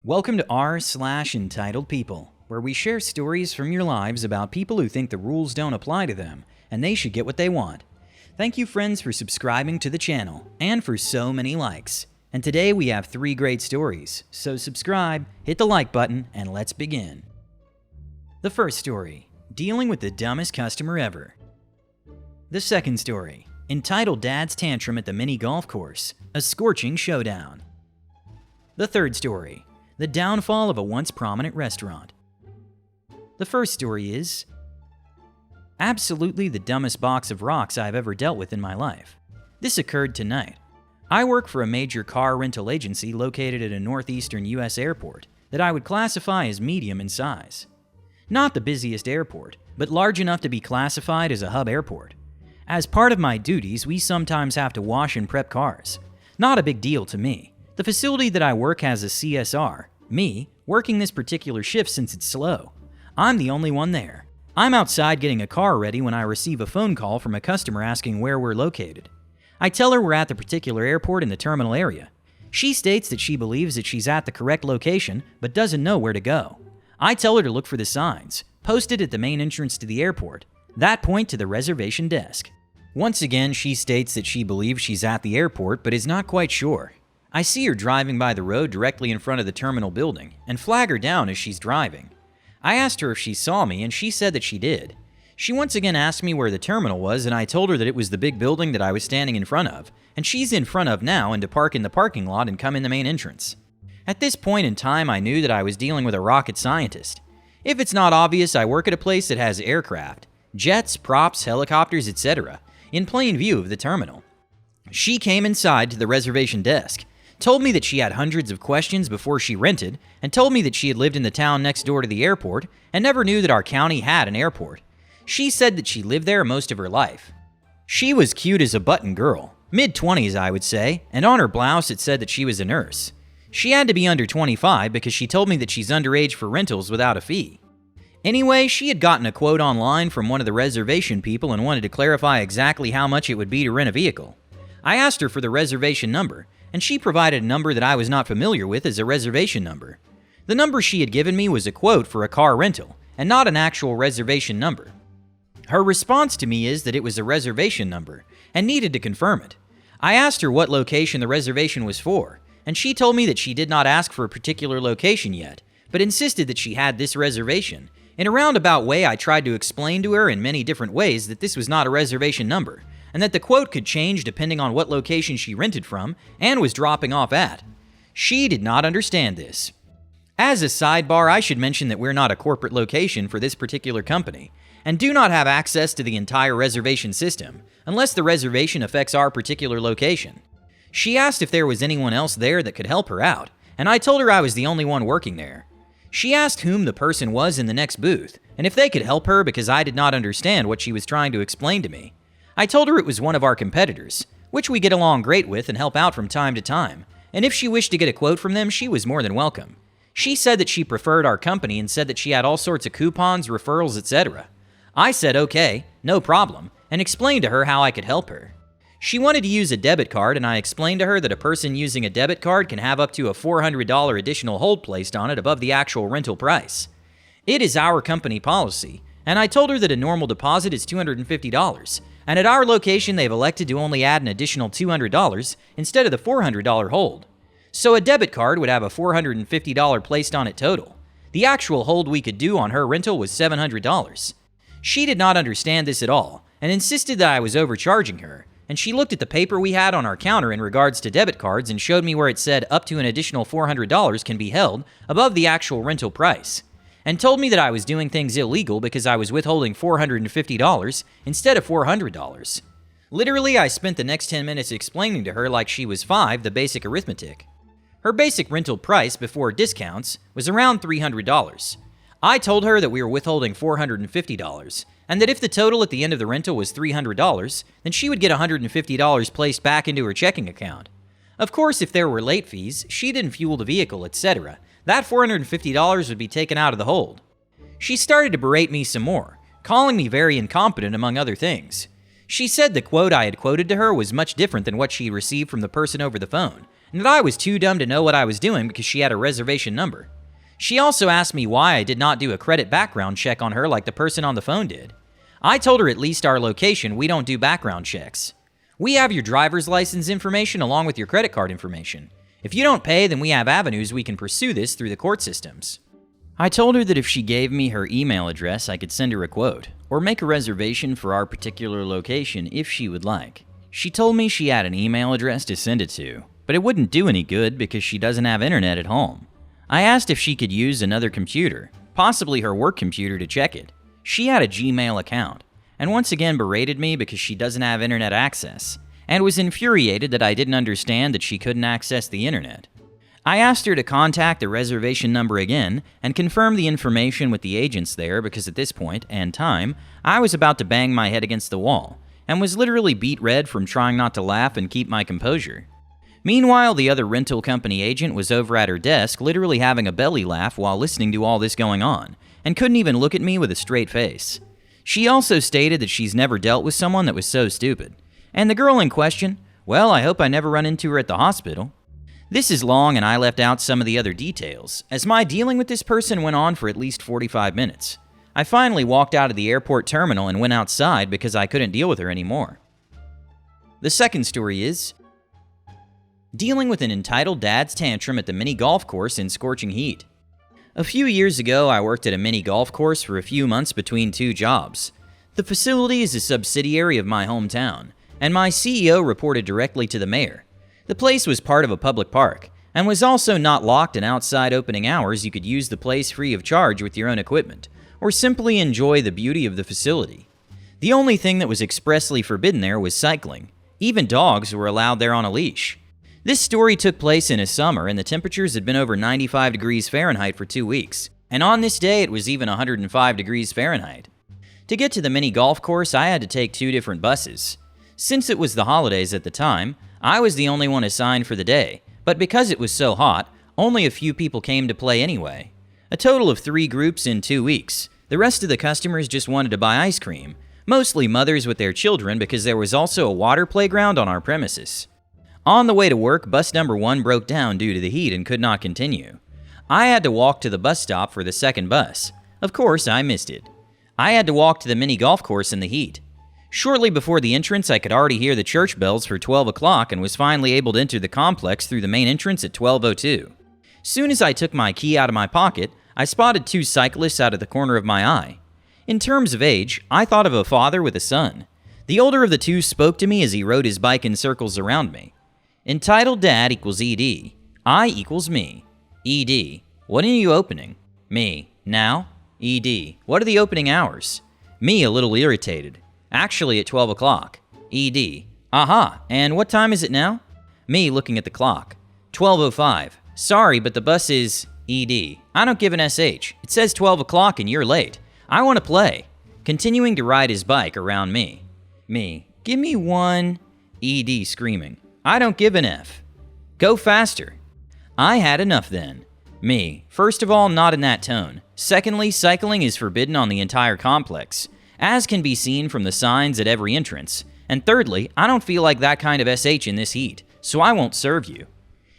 Welcome to r/Entitled People, where we share stories from your lives about people who think the rules don't apply to them, and they should get what they want. Thank you, friends, for subscribing to the channel, and for so many likes. And today we have 3 great stories, so subscribe, hit the like button, and let's begin. The first story, dealing with the dumbest customer ever. The second story, entitled Dad's Tantrum at the Mini Golf Course, a scorching showdown. The third story, the downfall of a once prominent restaurant. The first story is absolutely the dumbest box of rocks I've ever dealt with in my life. This occurred tonight. I work for a major car rental agency located at a northeastern U.S. airport that I would classify as medium in size. Not the busiest airport, but large enough to be classified as a hub airport. As part of my duties, we sometimes have to wash and prep cars. Not a big deal to me. The facility that I work has a CSR, me, working this particular shift since it's slow. I'm the only one there. I'm outside getting a car ready when I receive a phone call from a customer asking where we're located. I tell her we're at the particular airport in the terminal area. She states that she believes that she's at the correct location, but doesn't know where to go. I tell her to look for the signs, posted at the main entrance to the airport, that point to the reservation desk. Once again, she states that she believes she's at the airport, but is not quite sure. I see her driving by the road directly in front of the terminal building, and flag her down as she's driving. I asked her if she saw me, and she said that she did. She once again asked me where the terminal was, and I told her that it was the big building that I was standing in front of, and she's in front of now, and to park in the parking lot and come in the main entrance. At this point in time, I knew that I was dealing with a rocket scientist. If it's not obvious, I work at a place that has aircraft, jets, props, helicopters, etc., in plain view of the terminal. She came inside to the reservation desk, told me that she had hundreds of questions before she rented, and told me that she had lived in the town next door to the airport and never knew that our county had an airport. She said that she lived there most of her life. She was cute as a button girl, mid-20s I would say, and on her blouse it said that she was a nurse. She had to be under 25 because she told me that she's underage for rentals without a fee. Anyway, she had gotten a quote online from one of the reservation people and wanted to clarify exactly how much it would be to rent a vehicle. I asked her for the reservation number, and she provided a number that I was not familiar with as a reservation number. The number she had given me was a quote for a car rental, and not an actual reservation number. Her response to me is that it was a reservation number, and needed to confirm it. I asked her what location the reservation was for, and she told me that she did not ask for a particular location yet, but insisted that she had this reservation. In a roundabout way, I tried to explain to her in many different ways that this was not a reservation number, and that the quote could change depending on what location she rented from and was dropping off at. She did not understand this. As a sidebar, I should mention that we're not a corporate location for this particular company, and do not have access to the entire reservation system, unless the reservation affects our particular location. She asked if there was anyone else there that could help her out, and I told her I was the only one working there. She asked whom the person was in the next booth, and if they could help her because I did not understand what she was trying to explain to me. I told her it was one of our competitors, which we get along great with and help out from time to time, and if she wished to get a quote from them, she was more than welcome. She said that she preferred our company and said that she had all sorts of coupons, referrals, etc. I said okay, no problem, and explained to her how I could help her. She wanted to use a debit card, and I explained to her that a person using a debit card can have up to a $400 additional hold placed on it above the actual rental price. It is our company policy, and I told her that a normal deposit is $250, and at our location they've elected to only add an additional $200 instead of the $400 hold. So a debit card would have a $450 placed on it total. The actual hold we could do on her rental was $700. She did not understand this at all, and insisted that I was overcharging her, and she looked at the paper we had on our counter in regards to debit cards and showed me where it said up to an additional $400 can be held above the actual rental price, and told me that I was doing things illegal because I was withholding $450 instead of $400. Literally, I spent the next 10 minutes explaining to her like she was 5 the basic arithmetic. Her basic rental price before discounts was around $300. I told her that we were withholding $450, and that if the total at the end of the rental was $300, then she would get $150 placed back into her checking account. Of course, if there were late fees, she didn't fuel the vehicle, etc., that $450 would be taken out of the hold. She started to berate me some more, calling me very incompetent among other things. She said the quote I had quoted to her was much different than what she received from the person over the phone, and that I was too dumb to know what I was doing because she had a reservation number. She also asked me why I did not do a credit background check on her like the person on the phone did. I told her at least our location, we don't do background checks. We have your driver's license information along with your credit card information. If you don't pay, then we have avenues we can pursue this through the court systems. I told her that if she gave me her email address, I could send her a quote, or make a reservation for our particular location if she would like. She told me she had an email address to send it to, but it wouldn't do any good because she doesn't have internet at home. I asked if she could use another computer, possibly her work computer, to check it. She had a Gmail account, and once again berated me because she doesn't have internet access, and was infuriated that I didn't understand that she couldn't access the internet. I asked her to contact the reservation number again and confirm the information with the agents there because at this point and time, I was about to bang my head against the wall and was literally beet red from trying not to laugh and keep my composure. Meanwhile, the other rental company agent was over at her desk literally having a belly laugh while listening to all this going on and couldn't even look at me with a straight face. She also stated that she's never dealt with someone that was so stupid. And the girl in question, well, I hope I never run into her at the hospital. This is long and I left out some of the other details, as my dealing with this person went on for at least 45 minutes. I finally walked out of the airport terminal and went outside because I couldn't deal with her anymore. The second story is dealing with an entitled dad's tantrum at the mini golf course in scorching heat. A few years ago, I worked at a mini golf course for a few months between two jobs. The facility is a subsidiary of my hometown, and my CEO reported directly to the mayor. The place was part of a public park, and was also not locked and outside opening hours. You could use the place free of charge with your own equipment, or simply enjoy the beauty of the facility. The only thing that was expressly forbidden there was cycling. Even dogs were allowed there on a leash. This story took place in a summer, and the temperatures had been over 95 degrees Fahrenheit for 2 weeks, and on this day it was even 105 degrees Fahrenheit. To get to the mini golf course, I had to take 2 different buses. Since it was the holidays at the time, I was the only one assigned for the day, but because it was so hot, only a few people came to play anyway. A total of 3 groups in 2 weeks. The rest of the customers just wanted to buy ice cream, mostly mothers with their children because there was also a water playground on our premises. On the way to work, bus number 1 broke down due to the heat and could not continue. I had to walk to the bus stop for the second bus. Of course, I missed it. I had to walk to the mini golf course in the heat. Shortly before the entrance, I could already hear the church bells for 12 o'clock and was finally able to enter the complex through the main entrance at 12:02. Soon as I took my key out of my pocket, I spotted 2 cyclists out of the corner of my eye. In terms of age, I thought of a father with a son. The older of the 2 spoke to me as he rode his bike in circles around me. Entitled dad equals ED. I equals me. ED. When are you opening? Me. Now? ED. What are the opening hours? Me, a little irritated. Actually at 12 o'clock. ED. Aha, and what time is it now? Me, looking at the clock. 12:05. Sorry, but the bus is... ED. I don't give an SH. It says 12 o'clock and you're late. I want to play. Continuing to ride his bike around me. Me. Give me one... ED screaming. I don't give an F. Go faster. I had enough then. Me. First of all, not in that tone. Secondly, cycling is forbidden on the entire complex, as can be seen from the signs at every entrance. And thirdly, I don't feel like that kind of SH in this heat, so I won't serve you.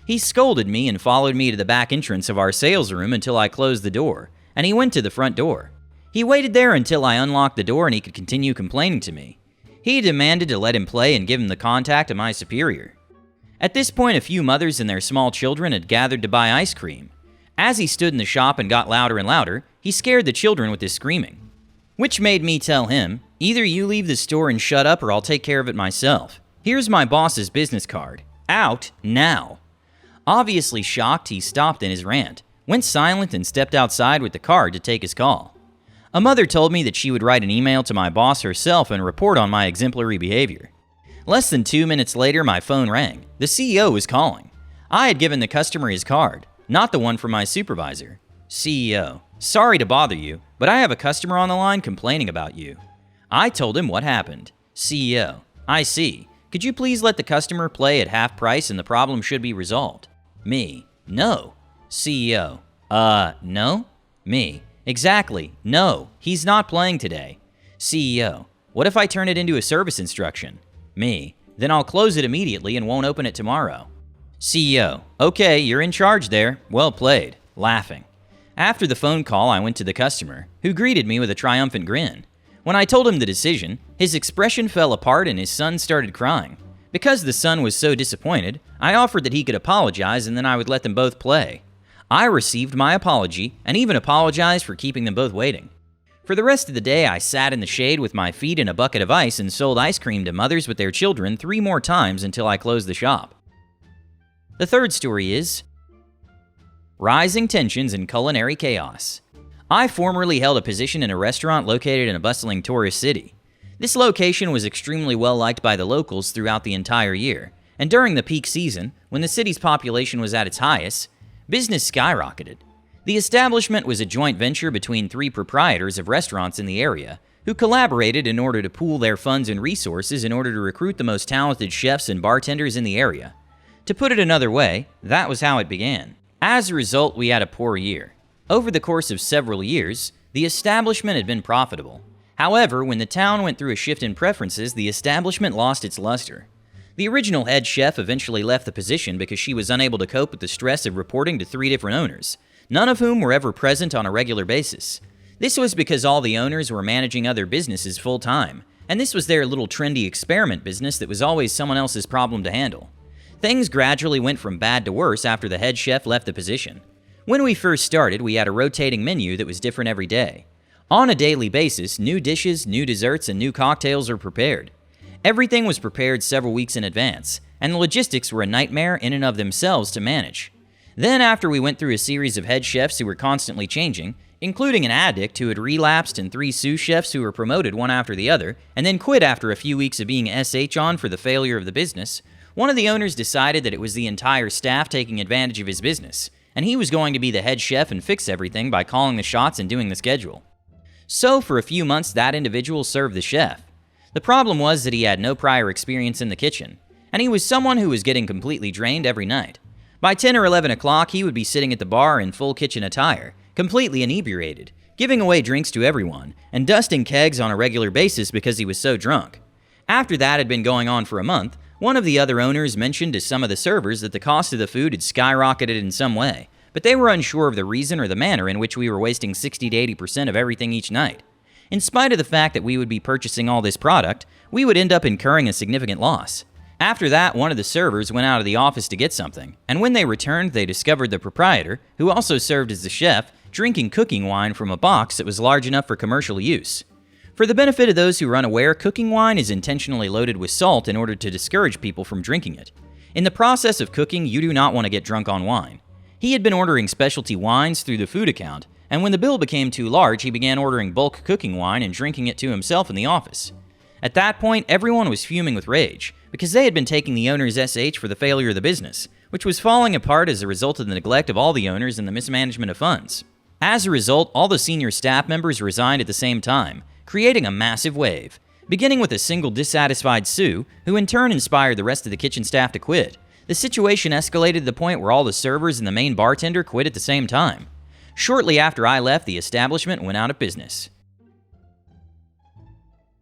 He scolded me and followed me to the back entrance of our sales room until I closed the door, and he went to the front door. He waited there until I unlocked the door and he could continue complaining to me. He demanded to let him play and give him the contact of my superior. At this point, a few mothers and their small children had gathered to buy ice cream. As he stood in the shop and got louder and louder, he scared the children with his screaming. Which made me tell him, either you leave the store and shut up or I'll take care of it myself. Here's my boss's business card. Out now. Obviously shocked, he stopped in his rant, went silent and stepped outside with the card to take his call. A mother told me that she would write an email to my boss herself and report on my exemplary behavior. Less than 2 minutes later, my phone rang. The CEO was calling. I had given the customer his card, not the one from my supervisor. CEO. Sorry to bother you, but I have a customer on the line complaining about you. I told him what happened. CEO. I see. Could you please let the customer play at half price and the problem should be resolved? Me. No. CEO. No? Me. Exactly. No. He's not playing today. CEO. What if I turn it into a service instruction? Me. Then I'll close it immediately and won't open it tomorrow. CEO: Okay, you're in charge there. Well played. Laughing. After the phone call, I went to the customer, who greeted me with a triumphant grin. When I told him the decision, his expression fell apart and his son started crying. Because the son was so disappointed, I offered that he could apologize and then I would let them both play. I received my apology and even apologized for keeping them both waiting. For the rest of the day, I sat in the shade with my feet in a bucket of ice and sold ice cream to mothers with their children 3 more times until I closed the shop. The third story is rising tensions and culinary chaos. I formerly held a position in a restaurant located in a bustling tourist city. This location was extremely well liked by the locals throughout the entire year, and during the peak season, when the city's population was at its highest, business skyrocketed. The establishment was a joint venture between 3 proprietors of restaurants in the area, who collaborated in order to pool their funds and resources in order to recruit the most talented chefs and bartenders in the area. To put it another way, that was how it began. As a result, we had a poor year. Over the course of several years, the establishment had been profitable. However, when the town went through a shift in preferences, the establishment lost its luster. The original head chef eventually left the position because she was unable to cope with the stress of reporting to 3 different owners, none of whom were ever present on a regular basis. This was because all the owners were managing other businesses full-time, and this was their little trendy experiment business that was always someone else's problem to handle. Things gradually went from bad to worse after the head chef left the position. When we first started, we had a rotating menu that was different every day. On a daily basis, new dishes, new desserts, and new cocktails were prepared. Everything was prepared several weeks in advance, and the logistics were a nightmare in and of themselves to manage. Then, after we went through a series of head chefs who were constantly changing, including an addict who had relapsed and 3 sous chefs who were promoted one after the other, and then quit after a few weeks of being SH on for the failure of the business, one of the owners decided that it was the entire staff taking advantage of his business, and he was going to be the head chef and fix everything by calling the shots and doing the schedule. So for a few months, that individual served the chef. The problem was that he had no prior experience in the kitchen, and he was someone who was getting completely drained every night. By 10 or 11 o'clock, he would be sitting at the bar in full kitchen attire, completely inebriated, giving away drinks to everyone, and dusting kegs on a regular basis because he was so drunk. After that had been going on for a month, one of the other owners mentioned to some of the servers that the cost of the food had skyrocketed in some way, but they were unsure of the reason or the manner in which we were wasting 60 to 80% of everything each night. In spite of the fact that we would be purchasing all this product, we would end up incurring a significant loss. After that, one of the servers went out of the office to get something, and when they returned, they discovered the proprietor, who also served as the chef, drinking cooking wine from a box that was large enough for commercial use. For the benefit of those who are unaware, cooking wine is intentionally loaded with salt in order to discourage people from drinking it. In the process of cooking, you do not want to get drunk on wine. He had been ordering specialty wines through the food account, and when the bill became too large, he began ordering bulk cooking wine and drinking it to himself in the office. At that point, everyone was fuming with rage, because they had been taking the owner's SH for the failure of the business, which was falling apart as a result of the neglect of all the owners and the mismanagement of funds. As a result, all the senior staff members resigned at the same time, creating a massive wave, beginning with a single dissatisfied Sue, who in turn inspired the rest of the kitchen staff to quit. The situation escalated to the point where all the servers and the main bartender quit at the same time. Shortly after I left, the establishment went out of business.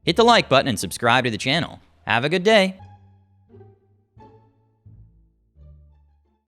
Hit the like button and subscribe to the channel. Have a good day.